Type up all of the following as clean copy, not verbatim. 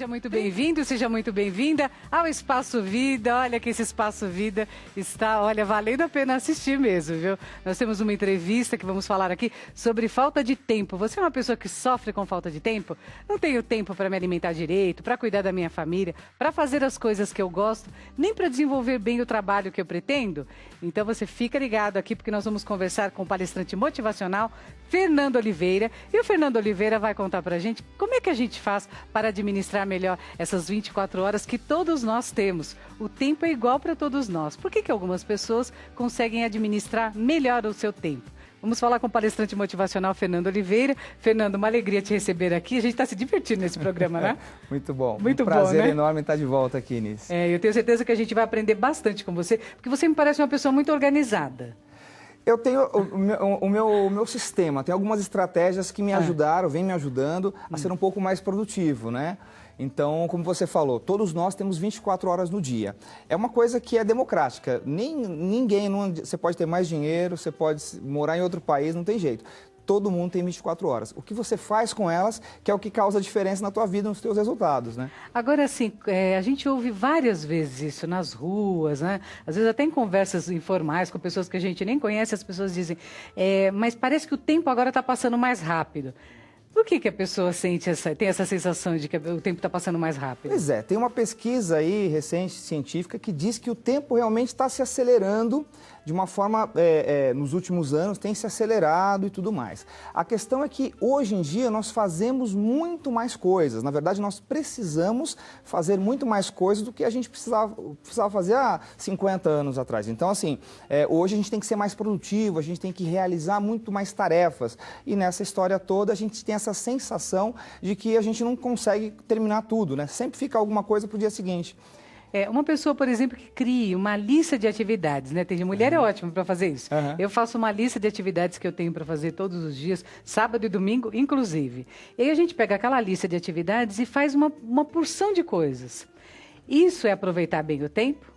Seja muito bem-vindo, seja muito bem-vinda ao Espaço Vida. Olha que esse Espaço Vida está, valendo a pena assistir mesmo, viu? Nós temos uma entrevista que vamos falar aqui sobre falta de tempo. Você é uma pessoa que sofre com falta de tempo? Não tenho tempo para me alimentar direito, para cuidar da minha família, para fazer as coisas que eu gosto, nem para desenvolver bem o trabalho que eu pretendo? Então você fica ligado aqui porque nós vamos conversar com o palestrante motivacional Fernando Oliveira. E o Fernando Oliveira vai contar para a gente como é que a gente faz para administrar melhor essas 24 horas que todos nós temos. O tempo é igual para todos nós. Por que algumas pessoas conseguem administrar melhor o seu tempo? Vamos falar com o palestrante motivacional Fernando Oliveira. Fernando, uma alegria te receber aqui. A gente está se divertindo nesse programa, né? Muito bom. Muito um prazer bom, né? enorme estar de volta aqui, Nice. Eu tenho certeza que a gente vai aprender bastante com você, porque você me parece uma pessoa muito organizada. Eu tenho o meu sistema, tem algumas estratégias que me ajudaram, vem me ajudando a ser um pouco mais produtivo, né? Então, como você falou, todos nós temos 24 horas no dia. É uma coisa que é democrática. Você pode ter mais dinheiro, você pode morar em outro país, não tem jeito. Todo mundo tem 24 horas. O que você faz com elas, que é o que causa diferença na tua vida, nos teus resultados, né? Agora, assim, a gente ouve várias vezes isso nas ruas, né? Às vezes até em conversas informais com pessoas que a gente nem conhece, as pessoas dizem, mas parece que o tempo agora está passando mais rápido. Por que a pessoa tem essa sensação de que o tempo está passando mais rápido? Pois é, tem uma pesquisa aí recente, científica, que diz que o tempo realmente está se acelerando de uma forma, nos últimos anos, tem se acelerado e tudo mais. A questão é que, hoje em dia, nós fazemos muito mais coisas. Na verdade, nós precisamos fazer muito mais coisas do que a gente precisava fazer há 50 anos atrás. Então, assim, hoje a gente tem que ser mais produtivo, a gente tem que realizar muito mais tarefas. E nessa história toda, a gente tem essa sensação de que a gente não consegue terminar tudo, né? Sempre fica alguma coisa para o dia seguinte. Uma pessoa, por exemplo, que crie uma lista de atividades, né? Tem mulher é ótima para fazer isso. Eu faço uma lista de atividades que eu tenho para fazer todos os dias, sábado e domingo, inclusive. E aí a gente pega aquela lista de atividades e faz uma porção de coisas. Isso é aproveitar bem o tempo?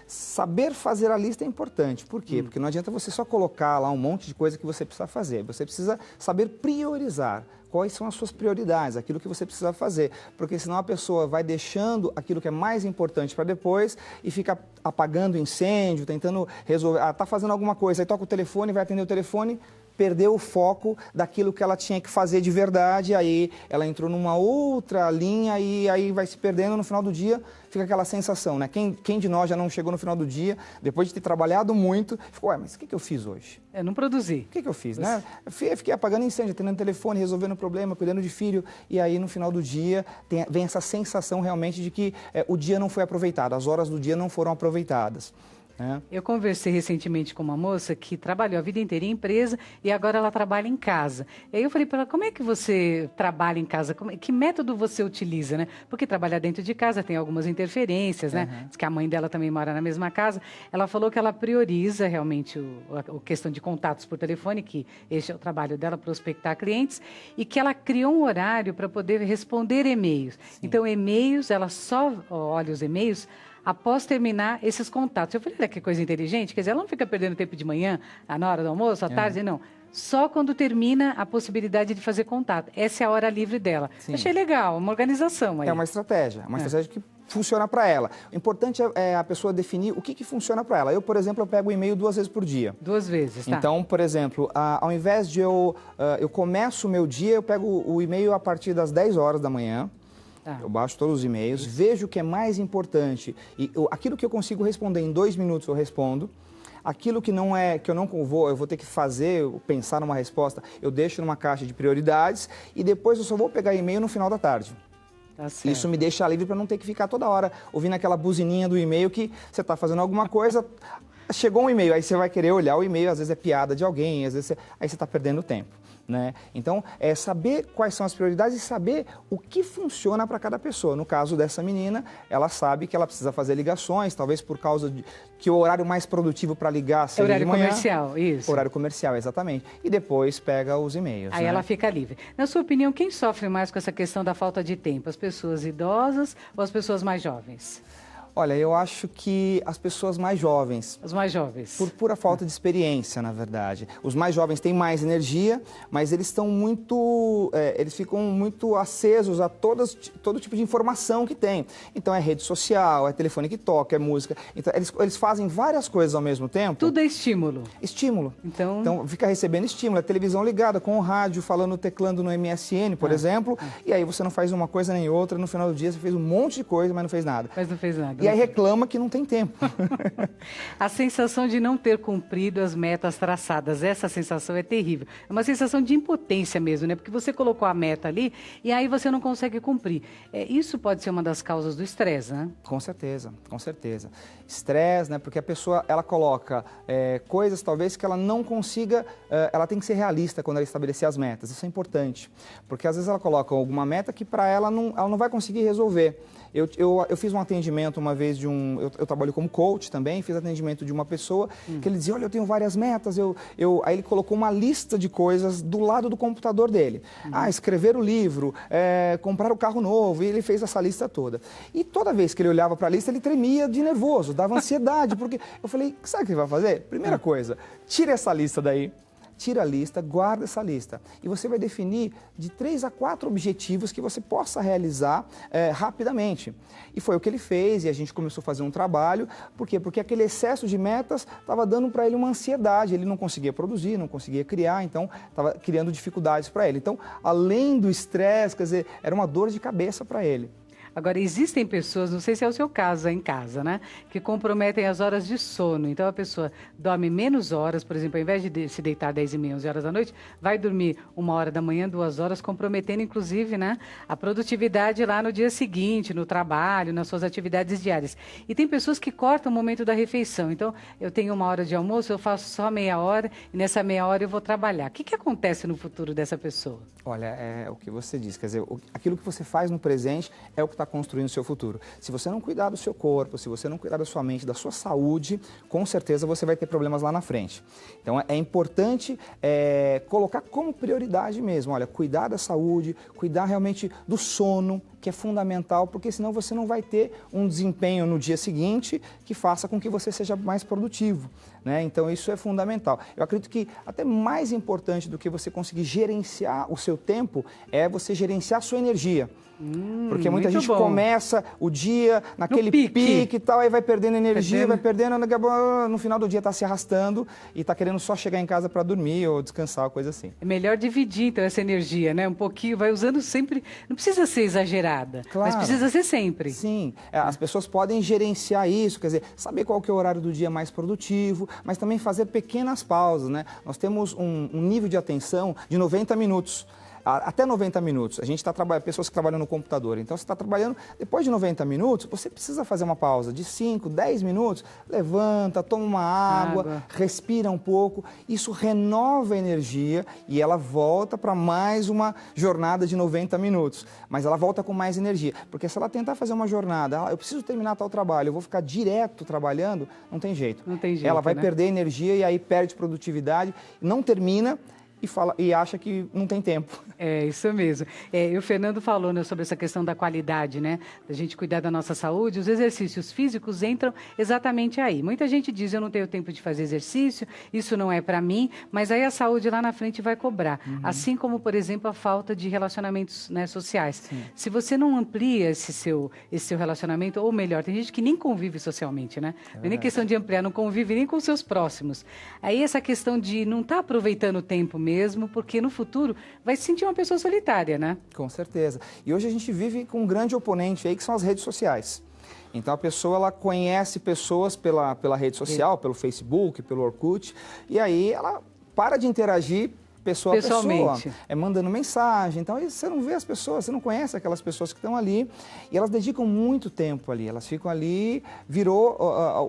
Saber fazer a lista é importante. Por quê? Porque não adianta você só colocar lá um monte de coisa que você precisa fazer. Você precisa saber priorizar. Quais são as suas prioridades, aquilo que você precisa fazer. Porque senão a pessoa vai deixando aquilo que é mais importante para depois e fica apagando incêndio, tentando resolver. Está fazendo alguma coisa, aí toca o telefone, vai atender o telefone, perdeu o foco daquilo que ela tinha que fazer de verdade, aí ela entrou numa outra linha e aí vai se perdendo. No final do dia fica aquela sensação, né? Quem de nós já não chegou no final do dia, depois de ter trabalhado muito, ficou, mas o que eu fiz hoje? Não produzi. O que eu fiz, né? Fiquei apagando incêndio, atendendo telefone, resolvendo problema, cuidando de filho, e aí no final do dia vem essa sensação realmente de que o dia não foi aproveitado, as horas do dia não foram aproveitadas. Eu conversei recentemente com uma moça que trabalhou a vida inteira em empresa e agora ela trabalha em casa. E aí eu falei para ela, como é que você trabalha em casa? Que método você utiliza, né? Porque trabalhar dentro de casa tem algumas interferências, né? Diz que a mãe dela também mora na mesma casa. Ela falou que ela prioriza realmente a questão de contatos por telefone, que este é o trabalho dela, prospectar clientes, e que ela criou um horário para poder responder e-mails. Sim. Então, e-mails, ela só olha os e-mails após terminar esses contatos. Eu falei, olha que coisa inteligente, quer dizer, ela não fica perdendo tempo de manhã, na hora do almoço, à tarde, não. Só quando termina a possibilidade de fazer contato. Essa é a hora livre dela. Sim. Achei legal, uma organização aí. É uma estratégia que funciona para ela. O importante é a pessoa definir o que funciona para ela. Eu, por exemplo, eu pego o e-mail 2 vezes por dia. 2 vezes, tá. Então, por exemplo, ao invés de eu começo o meu dia, eu pego o e-mail a partir das 10 horas da manhã. Eu baixo todos os e-mails, vejo o que é mais importante. E aquilo que eu consigo responder em 2 minutos, eu respondo. Aquilo que não é, que eu vou ter que fazer, pensar numa resposta, eu deixo numa caixa de prioridades e depois eu só vou pegar e-mail no final da tarde. Tá certo. Isso me deixa livre para não ter que ficar toda hora ouvindo aquela buzininha do e-mail que você está fazendo alguma coisa, chegou um e-mail, aí você vai querer olhar o e-mail, às vezes é piada de alguém, às vezes aí você está perdendo tempo. Né? Então, é saber quais são as prioridades e saber o que funciona para cada pessoa. No caso dessa menina, ela sabe que ela precisa fazer ligações, talvez por causa de que o horário mais produtivo para ligar seja horário de manhã. Comercial, isso. Horário comercial, exatamente. E depois pega os e-mails. Aí ela fica livre. Na sua opinião, quem sofre mais com essa questão da falta de tempo? As pessoas idosas ou as pessoas mais jovens? Olha, eu acho que as pessoas mais jovens... Os mais jovens. Por pura falta de experiência, na verdade. Os mais jovens têm mais energia, mas eles estão muito... eles ficam muito acesos a todo tipo de informação que tem. Então, é rede social, é telefone que toca, é música. Então, eles fazem várias coisas ao mesmo tempo. Tudo é estímulo. Estímulo. Então fica recebendo estímulo. A televisão ligada, com o rádio, falando, teclando no MSN, por exemplo. E aí você não faz uma coisa nem outra. No final do dia, você fez um monte de coisa, mas não fez nada. Mas não fez nada. E aí reclama que não tem tempo. A sensação de não ter cumprido as metas traçadas, essa sensação é terrível. É uma sensação de impotência mesmo, né? Porque você colocou a meta ali e aí você não consegue cumprir. Isso pode ser uma das causas do estresse, né? Com certeza, com certeza. Estresse, né? Porque a pessoa, ela coloca coisas talvez que ela não consiga, ela tem que ser realista quando ela estabelecer as metas. Isso é importante. Porque às vezes ela coloca alguma meta que para ela não vai conseguir resolver. Eu fiz um atendimento uma vez eu trabalho como coach também, fiz atendimento de uma pessoa que ele dizia, olha, eu tenho várias metas, aí ele colocou uma lista de coisas do lado do computador dele. Escrever o livro, comprar o carro novo, e ele fez essa lista toda. E toda vez que ele olhava para a lista, ele tremia de nervoso, dava ansiedade, porque eu falei, sabe o que ele vai fazer? Primeira coisa, tira essa lista daí. Tira a lista, guarda essa lista. E você vai definir de 3 a 4 objetivos que você possa realizar rapidamente. E foi o que ele fez e a gente começou a fazer um trabalho. Por quê? Porque aquele excesso de metas estava dando para ele uma ansiedade. Ele não conseguia produzir, não conseguia criar, então estava criando dificuldades para ele. Então, além do estresse, quer dizer, era uma dor de cabeça para ele. Agora, existem pessoas, não sei se é o seu caso em casa, né? Que comprometem as horas de sono. Então, a pessoa dorme menos horas, por exemplo, ao invés de se deitar 10h30, 11 horas da noite, vai dormir 1 hora da manhã, 2 horas, comprometendo, inclusive, né, a produtividade lá no dia seguinte, no trabalho, nas suas atividades diárias. E tem pessoas que cortam o momento da refeição. Então, eu tenho 1 hora de almoço, eu faço só meia hora, e nessa meia hora eu vou trabalhar. O que acontece no futuro dessa pessoa? Olha, é o que você diz, quer dizer, aquilo que você faz no presente é o que está construindo o seu futuro. Se você não cuidar do seu corpo, se você não cuidar da sua mente, da sua saúde, com certeza você vai ter problemas lá na frente. Então é importante colocar como prioridade mesmo, olha, cuidar da saúde, cuidar realmente do sono, que é fundamental, porque senão você não vai ter um desempenho no dia seguinte que faça com que você seja mais produtivo, né? Então isso é fundamental. Eu acredito que até mais importante do que você conseguir gerenciar o seu tempo é você gerenciar a sua energia. Porque muita gente começa o dia naquele pique e tal, aí vai perdendo energia, vai perdendo, no final do dia está se arrastando e está querendo só chegar em casa para dormir ou descansar, coisa assim. É melhor dividir, então, essa energia, né? Um pouquinho, vai usando sempre, não precisa ser exagerada, claro, mas precisa ser sempre. Sim, as pessoas podem gerenciar isso, quer dizer, saber qual que é o horário do dia mais produtivo, mas também fazer pequenas pausas, né? Nós temos um nível de atenção de 90 minutos. Até 90 minutos. A gente está trabalhando, pessoas que trabalham no computador. Então, você está trabalhando, depois de 90 minutos, você precisa fazer uma pausa de 5, 10 minutos. Levanta, toma uma água, respira um pouco. Isso renova a energia e ela volta para mais uma jornada de 90 minutos. Mas ela volta com mais energia. Porque se ela tentar fazer uma jornada, eu preciso terminar tal trabalho, eu vou ficar direto trabalhando, não tem jeito. Não tem jeito, ela vai né? perder energia e aí perde produtividade, não termina e acha que não tem tempo. É, isso mesmo. E o Fernando falou, né, sobre essa questão da qualidade, né? Da gente cuidar da nossa saúde. Os exercícios físicos entram exatamente aí. Muita gente diz, eu não tenho tempo de fazer exercício, isso não é para mim, mas aí a saúde lá na frente vai cobrar. Assim como, por exemplo, a falta de relacionamentos, né, sociais. Sim. Se você não amplia esse seu relacionamento, ou melhor, tem gente que nem convive socialmente, né? Não é nem questão de ampliar, não convive nem com seus próximos. Aí essa questão de não estar aproveitando o tempo mesmo, porque no futuro vai se sentir uma pessoa solitária, né? Com certeza. E hoje a gente vive com um grande oponente aí, que são as redes sociais. Então a pessoa, ela conhece pessoas pela rede social, pelo Facebook, pelo Orkut, e aí ela para de interagir pessoa a pessoa, mandando mensagem. Então, aí você não vê as pessoas, você não conhece aquelas pessoas que estão ali e elas dedicam muito tempo ali. Elas ficam ali, virou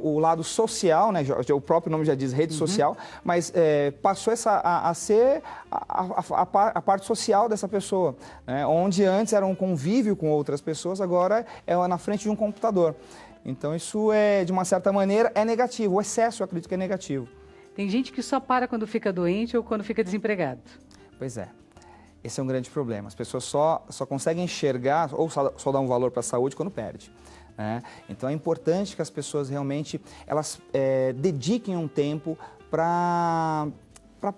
o lado social, né? O próprio nome já diz rede social, mas passou a ser a parte social dessa pessoa, né? Onde antes era um convívio com outras pessoas, agora é na frente de um computador. Então, isso de uma certa maneira, é negativo. O excesso, eu acredito que é negativo. Tem gente que só para quando fica doente ou quando fica desempregado. Pois é. Esse é um grande problema. As pessoas só conseguem enxergar ou só dar um valor para a saúde quando perde. né? Então é importante que as pessoas realmente elas dediquem um tempo para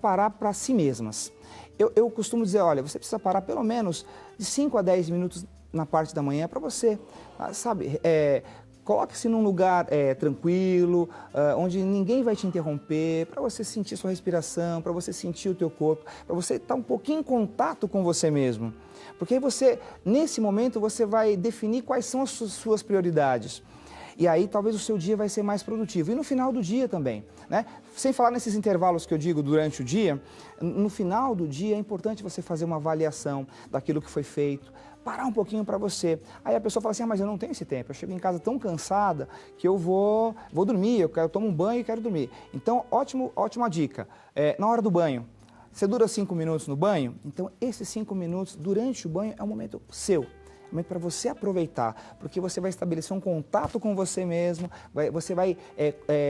parar para si mesmas. Eu costumo dizer, olha, você precisa parar pelo menos de 5 a 10 minutos na parte da manhã para você, sabe? Coloque-se num lugar tranquilo, onde ninguém vai te interromper, para você sentir sua respiração, para você sentir o teu corpo, para você estar um pouquinho em contato com você mesmo. Porque aí você, nesse momento, você vai definir quais são as suas prioridades. E aí talvez o seu dia vai ser mais produtivo. E no final do dia também, né? Sem falar nesses intervalos que eu digo durante o dia, no final do dia é importante você fazer uma avaliação daquilo que foi feito, parar um pouquinho para você. Aí a pessoa fala assim, mas eu não tenho esse tempo, eu chego em casa tão cansada que eu vou dormir, eu tomo um banho e quero dormir. Então, ótima dica, na hora do banho, você dura 5 minutos no banho, então esses 5 minutos durante o banho é um momento seu. É um momento para você aproveitar, porque você vai estabelecer um contato com você mesmo, você vai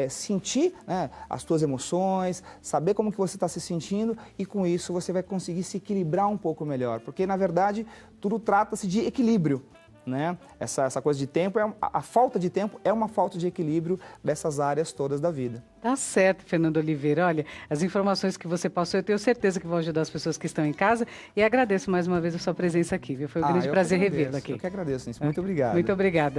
sentir, né, as suas emoções, saber como que você está se sentindo e com isso você vai conseguir se equilibrar um pouco melhor, porque na verdade tudo trata-se de equilíbrio, né? Essa coisa de tempo, a falta de tempo é uma falta de equilíbrio dessas áreas todas da vida. Tá certo, Fernando Oliveira. Olha, as informações que você passou, eu tenho certeza que vão ajudar as pessoas que estão em casa e agradeço mais uma vez a sua presença aqui, viu? Foi um grande prazer revê-la aqui. Eu que agradeço, Nisso. Muito obrigado. Muito obrigada.